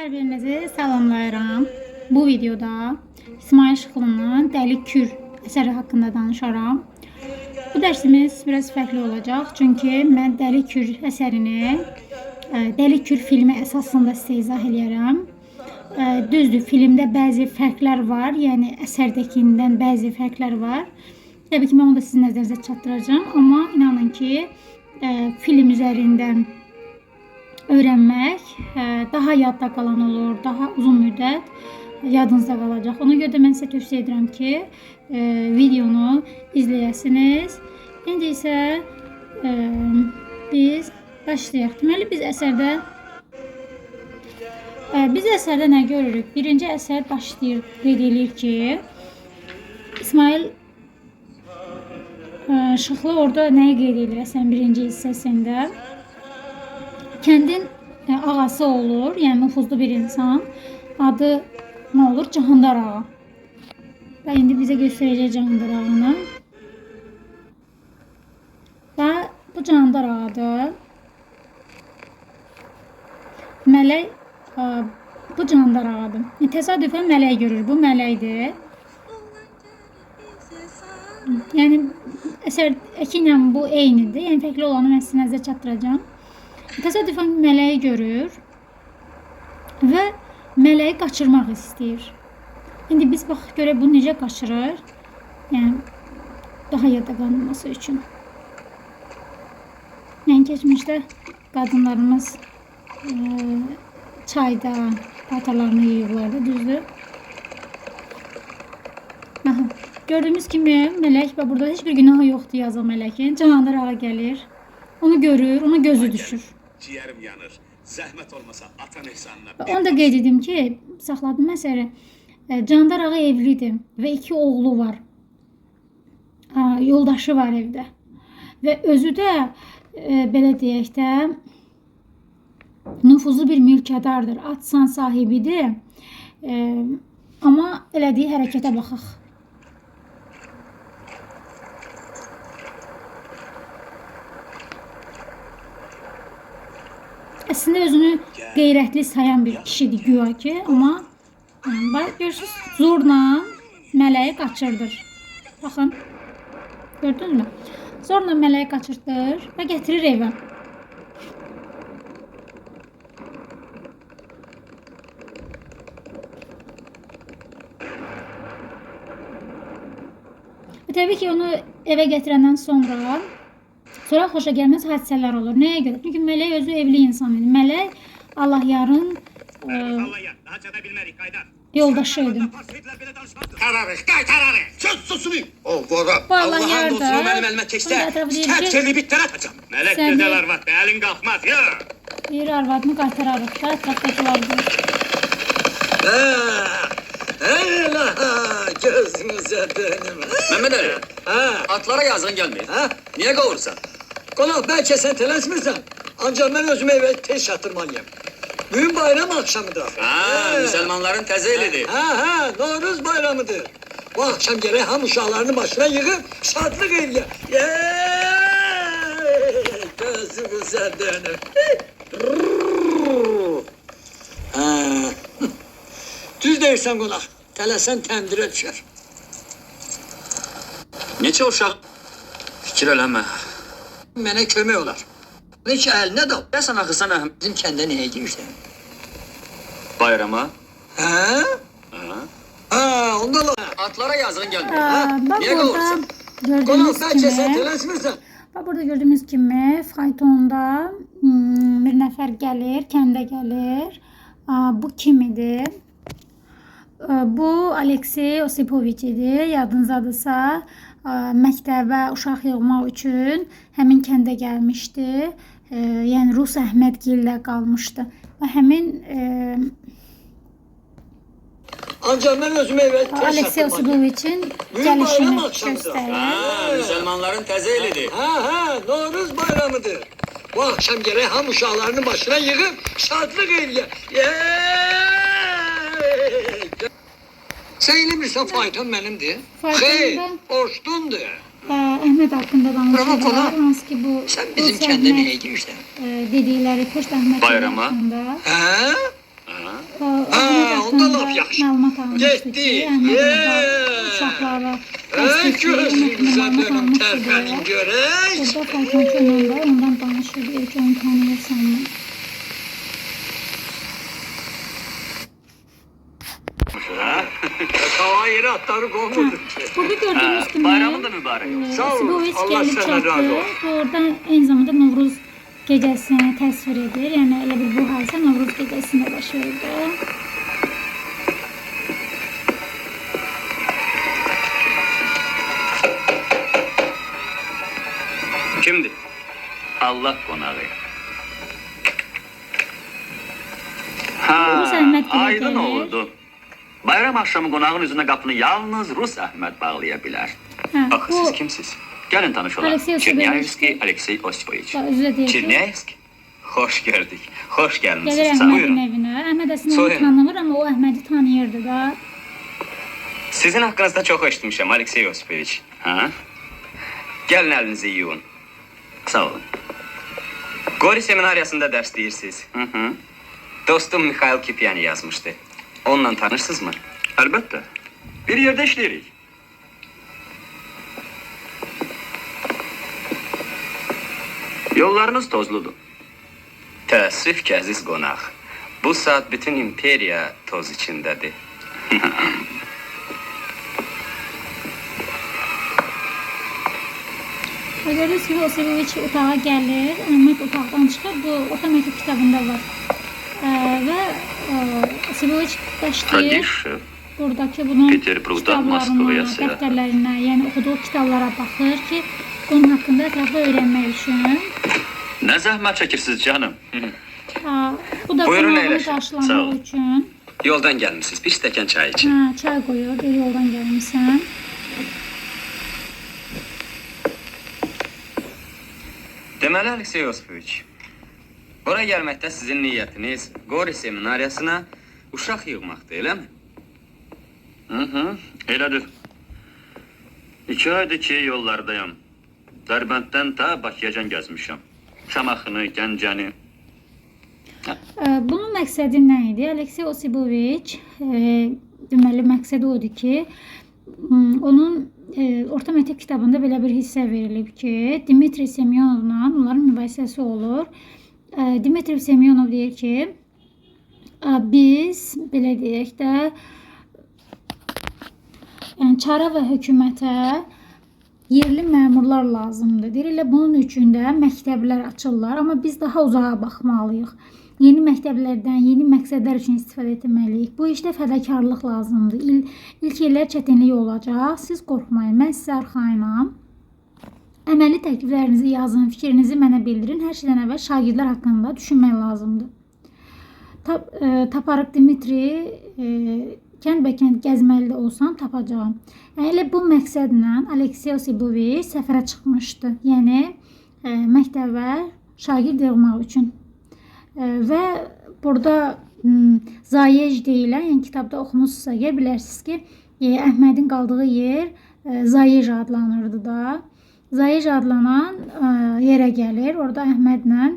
Hər birinizi salamlayıram. Bu videoda İsmail Şıxlının Dəli Kür əsəri haqqında danışaram. Bu dərsimiz biraz fərqli olacaq. Çünki mən Dəli Kür əsərini Dəli Kür filmi əsasında sizə izah edərəm. Düzdür, filmdə bəzi fərqlər var. Yəni əsərdəkindən bəzi fərqlər var. Təbii ki, mən onu da sizin nəzərinizə çatdıracağım. Amma inanın ki, film üzərindən öğrenmek daha yadda qalan olur, daha uzun müddət yadınızda qalacaq. Ona görə də mən sizə tövsiyə edirəm ki, videonu izləyəsiniz. İndi isə biz başlayaq. Deməli, biz əsərdə nə görürük? Birinci əsər başlayır, qeyd edilir ki, İsmail Şıxlı orada nəyi qeyd edir əsərin birinci hissəsində? Kəndin ağası olur, yəni nüfuzlu bir insan. Adı nə olur? Cahandar ağa. Və indi bizə göstərəcək Cahandar ağını. Və bu Cahandar ağadır. Mələk bu Cahandar ağadır. Təsadüfən mələk görür. Bu mələkdir. Yəni əsərdəki ilə bu eynidir. Yəni fərqli olanı mən sizə nəzərə çatdıracağam. Təsadüfən mələyi görür və mələyi qaçırmaq istəyir. İndi biz bax görək bunu necə qaçırır. Yəni daha yadda qalması üçün. Yəni keçmişdə qadınlarımız çayda paltarlarını yuyurlardı, düzdür? Aha, gördüyümüz kimi mələk və burada heç bir günahı yoxdur yazan mələkin. Cahandar ağa gəlir. Onu görür, ona gözü düşür. Ciğerim yanır. Zəhmət olmasa atan ehsanına. Onu da qeyd edim ki, saxladım məsələ. Cahandar ağa evlidir və 2 oğlu var. Yoldaşı var evdə. Və özü də belə deyək də nüfuzlu bir mülkədardır. Atsan sahibidir. Amma elədiyi hərəkətə baxaq. Əslində özünü qeyrətli sayan bir kişidir güya ki, amma bax görürsünüz, zorla mələyi qaçırdır. Baxın, gördünüz mü? Zorla mələyi qaçırdır və gətirir evə. Və təbii ki, onu evə gətirəndən sonra xoşa gəlməz hadisələr olur. Nəyə görə? Çünki mələk özü evli insan idi. Mələk Allahyarın yoldaşı idi. Qaytararıq. Söz susunu. O qora. Allah'ın dostunu mənim əlimə keçsə, çəpçəni bitlər atacam. Mələk gözəl arvad, əlin qalxmaz. Bir arvadını qaytararıq da, ətrafdakilar deyir. Gözünüzə dönüm. Mehmet Ali, atlara yazın gelmeyin. Niye kavursan? Qonaq, bəlkə sən tələsmirsən. Ancaq mən özümü evə tez çatdırmalıyım. Bugün bayram akşamıdır. Müslümanların tezelidir. Novruz bayramıdır. Bu akşam gerek ham uşaqlarını başına yığıb şadlıq eləyək. Gözünüzə dönüm. Düz deyirsən qonaq. Tələsən təndirə düşər. Neçə uşaq? Fikir eləmə. Mənə kömək olar. Heç əlinə dal. Dəsən axı sən əhəm. Bizim kəndə niyə girsən? Bayrama. Onda la. Atlara yazın gelmeyin. Bak Niye burada kavursan? gördüğünüz Qonaq, bəlkə sən kimi, tələsmirsən. bak burada gördüğünüz kimi faytonda bir nəfər gəlir, kəndə gəlir. Bu kim idi? Bu Aleksey Osipoviç idi. Yadınızdadırsa, məktəbə uşaq yığmaq üçün həmin kəndə gəlmişdi. Yəni Rus Əhmədgillə qalmışdı. Və həmin Ancaq mən özümü evə tez Aleksey çatdırmalıyım. Osipoviçin Bugün bayram gəlişini akşamıdır. göstərir. Müslümanların tezelidir. Novruz bayramıdır. Bu akşam gerek ham uşaqlarını başına yığıb şadlıq eləyək. Sən bilmirsən fayton mənimdir. Xeyr, Faytonda borçlundur. Əhməd haqqında danışırlar. Hansı ki bu Sən bizim Rus kəndə Əhməd, niyə girsən? dedikləri Poçt Əhməd Bayrama. haqqında. Hə? məlumat almışdı ki, Əhməd orada uşaqları dəst etdiyi, məlumat almışdı deyə. görək. Burada faytonçu ilə ondan danışır, deyir ki, onu tanıyırsan mı? Hava yeri atları qovmurdur ki. Burada gördüğünüz kimi Bayramın da mübarek olsun. Sağ olun, Siboviç Allah gəlib senden razı çatdı. olsun. Bu orada eyni zamanda Novruz gecəsini təsvir edir. Yəni elə bir bu hadisə Novruz gecəsində baş verdi. Kimdir? Allah konağı. Rus Əhməd kimi aydın gəlir. oldu. Bayram akşamı konağın üzerine kapını yalnız Rus Ahmet bağlayabilir. Hə, Bakın bu siz kimsiz? Gelin tanışalım. Aleksey Çernyayevski Aleksey Osipovich. özü deyir ki, Çernyayevski. Hoş gördük. Hoş gəlir gelmişsiniz. Əhmədin Buyurun. evinə. Əhməd əslində onu Soyun. tanımır, amma o Əhmədi tanıyırdı da. Sizin hakkınızda çok eşitmişim Aleksey Osipovich. Ha? Gelin elinizi yuyun. Sağ olun. Gori seminaryasında ders deyirsiniz. Hı hı. Dostum Mikhail Kipyani yazmıştı. Onunla tanışsınız mı? Elbette. Bir yerde işleyirik. Yollarınız tozludur. Teessüf ki aziz konak. Bu saat bütün imperiya toz içindedir. Görürsünüz ki, Osipoviç otağa gəlir. Əhməd otaqdan çıxır. Bu orta məktəb kitabında var. Və Osipoviç başlayır. Buradakı bunun Peterburqdan Moskovaya kitablarına, səyahət. dəftərlərinə, yəni oxuduğu kitablara baxır ki, bunun haqqında ətraflı öyrənmək üçün. Ne zahmet çekirsiniz canım. Bu da Buyurun, qonağını əyləşin. Sağ qarşılamaq olun. üçün. Yoldan gelmişsiniz. Bir stəkan çay için. Çay qoyur, bir yoldan gəlmişsən. Deməli Aleksey Osipovich, oraya gelməkdə sizin niyyətiniz Gori seminaryasına uşaq yığmaqdır, eləmi? Hı, elədir. 2 aydır ki, yollardayım. Dərbənddən ta Bakıyacan gəzmişəm. Şamaxını, Gəncəni. Bunun məqsədi nə idi? Aleksey Osipoviç deməli məqsədi o idi ki, onun orta məktəb kitabında belə bir hissə verilib ki, Dmitri Semyonovla onların mübahisəsi olur. Dmitri Semyonov deyir ki, biz belə deyək də yəni çara və hökumətə yerli məmurlar lazımdır. Deyir, elə bunun üçün də məktəblər açırlar, amma biz daha uzağa baxmalıyıq. Yeni məktəblərdən, yeni məqsədlər üçün istifadə etməliyik. Bu işdə fədakarlıq lazımdır. İlk illər çətinlik olacaq. Siz qorxmayın, mən sizə arxayınam. Əməli təkliflərinizi yazın, fikrinizi mənə bildirin. Hər şeydən əvvəl şagirdlər haqqında düşünmək lazımdır. Taparıq Dmitri, kənd-bəkənd gəzməli olsam tapacağam. Yəni, elə bu məqsədlə Aleksey Osipoviç səfərə çıxmışdı. Yəni, məktəbə şagird yığmaq üçün. Və burada Zayej deyilən, yəni kitabda oxumusunuzsa bilərsiniz ki, Əhmədin qaldığı yer Zayej adlanırdı da. Zayej adlanan yerə gəlir, orada Əhmədlə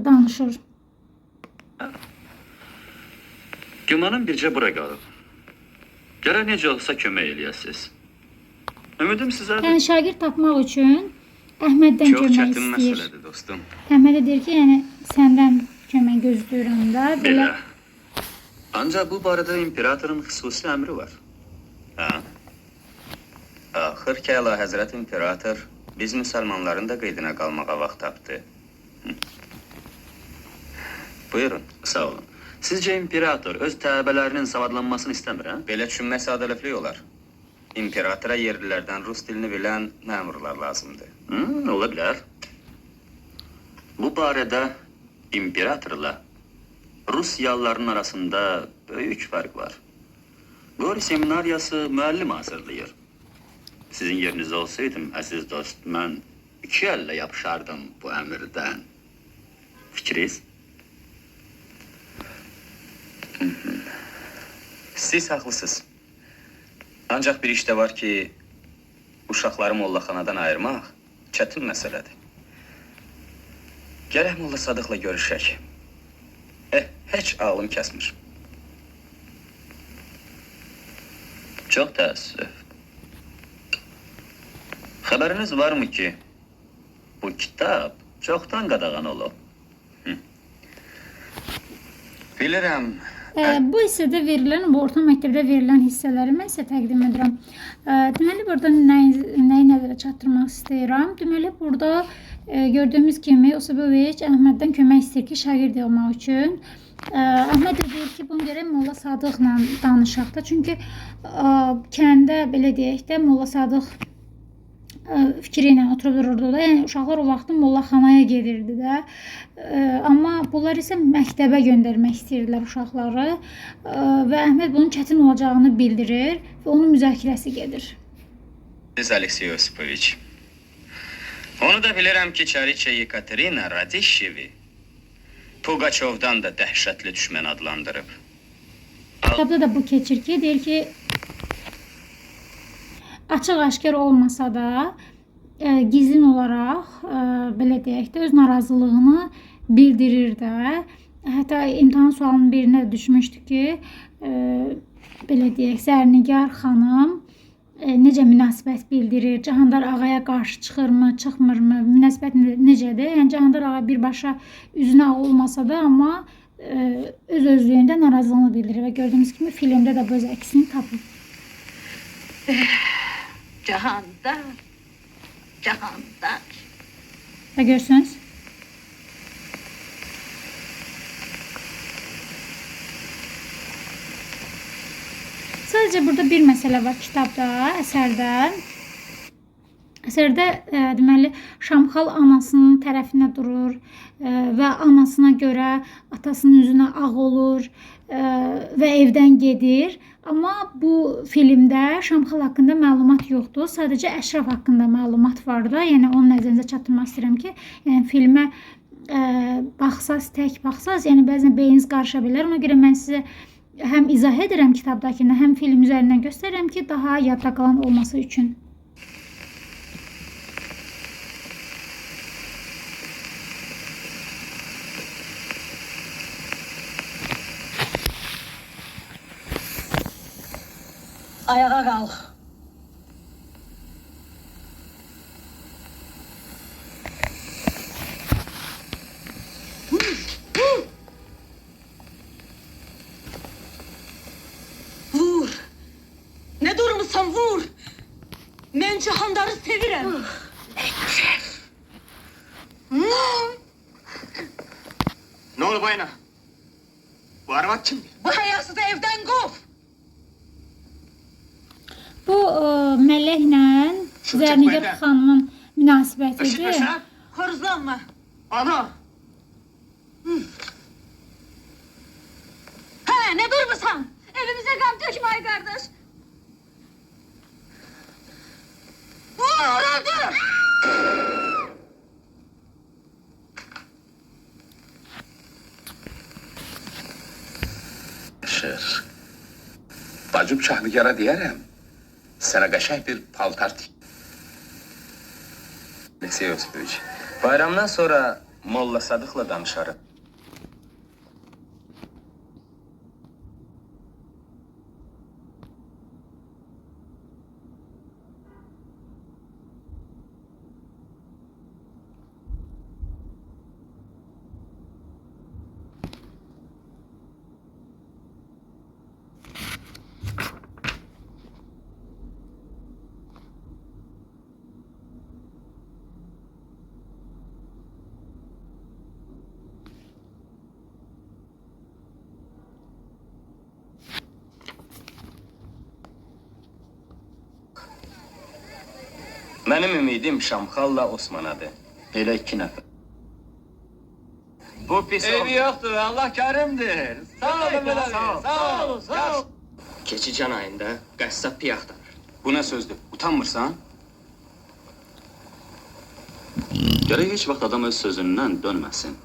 danışır. Gümanım bircə bura qalıb. Gərək necə olsa kömək eləyəsiniz. Ümidim sizədir. Yəni şagird tapmaq üçün Əhməddən Çox kömək çətin istəyir. məsələdir dostum. Əhməd də deyir ki, yəni səndən kömək gözləyirəm də. Belə. Ancaq bu barədə imperatorun xüsusi əmri var. Ha? Axır ki, Əlahəzrət imperator biz müsəlmanların da qeydinə qalmağa vaxt tapdı. Buyurun. Sağ olun. Sizcə imperator öz tələbələrinin savadlanmasını istəmir, hə? Belə düşünmək sadəlövlük olar. İmperatora yerlilərdən rus dilini bilən məmurlar lazımdır. Ola bilər. Bu barədə imperatorla Rusiyalıların arasında böyük fərq var. Qori seminaryası müəllim hazırlayır. Sizin yerinizdə olsaydım, əziz dost, mən 2 əllə yapışardım bu əmrdən. Fikriniz? Siz haqlısınız. Ancaq bir iş də var ki, uşaqları mollaxanadan ayırmaq çətin məsələdir. Gərək Molla Sadıqla görüşək. Heç ağlım kəsmir. Çox təəssüf. Xəbəriniz varmı ki, bu kitab çoxdan qadağan olub? Bilirəm. Bu hissədə verilən, bu orta məktəbdə verilən hissələri mən sizə təqdim edirəm. Deməli, burada nəyi nəzərə çatdırmaq istəyirəm? Deməli, burada gördüyümüz kimi Osoboviç Əhməddən kömək istəyir ki, şagird olmaq üçün. Əhməd də deyir ki, bunu gərək Molla Sadıqla danışaq da. Çünki kəndə, belə deyək də, Molla Sadıq fikri ilə oturub dururdu da. Yəni, uşaqlar o vaxtı Mollaxanaya gedirdi də. Amma bunlar isə məktəbə göndərmək istəyirdilər uşaqları. Və Əhməd bunun çətin olacağını bildirir və onun müzakirəsi gedir. Siz Aleksey Yosipoviç. Onu da bilirəm ki, Çariçe Yekaterina Radişevi Pugaçovdan da dəhşətli düşmən adlandırıb. Kitabda da bu keçir ki, deyir ki, açıq-aşkar olmasa da gizlin olaraq, belə deyək də, öz narazılığını bildirir də. Hətta imtahan sualının birinə də düşmüşdü ki, belə deyək, Zərnigar xanım necə münasibət bildirir, Cahandar ağaya qarşı çıxırmı, çıxmırmı, münasibət necədir? Yəni, Cahandar ağa birbaşa üzünə ağ olmasa da, amma öz-özlüyündə narazılığını bildirir və gördüyümüz kimi filmdə də bu öz əksini tapıb. Cahandar, Cahandar. Və görürsünüz. Sadəcə burada bir məsələ var kitabda, əsərdə. Əsərdə deməli Şamxal anasının tərəfinə durur və anasına görə atasının üzünə ağ olur və evdən gedir. Amma bu filmdə Şamxal haqqında məlumat yoxdur. Sadəcə Əşrəf haqqında məlumat var da. Yəni onun nəzərinizə çatdırmaq istəyirəm ki, yəni filmə baxsaz, tək baxsaz, yəni bəzən beyniniz qarışa bilər. Ona görə mən sizə həm izah edirəm kitabdakını, həm film üzərindən göstərirəm ki, daha yadda qalan olması üçün. Ayağa qalx. Vur. Ne durmusan vur. Mən Cahandarı sevirəm. Ne oldu bayına? Bu arvat kimdir? Bu hayasızı evden kov. Bu Mələklə Zərnigar xanımın münasibətidir. Eşitmirsən? Xoruzlanma. Ana! Ha, ne durmusan? Evimize kan dökme ay kardeş. Vur öldür. Şer. Bacım Şahnigar'a diyərəm. Sənə qəşəng bir paltar tik. Aleksey Yosipoviç. Bayramdan sonra Molla Sadıqla danışarım. Mənim ümidim Şamxalla Osmanadır. Elə iki nəfər. Bu pis... Evi yoxdur, Allah kərimdir. Sağ olun, sağ olun, sağ olun. Keçican ayında qəssab piy axtarır. Bu nə sözdür? Utanmırsan? Gərək heç vaxt adam öz sözündən dönməsin.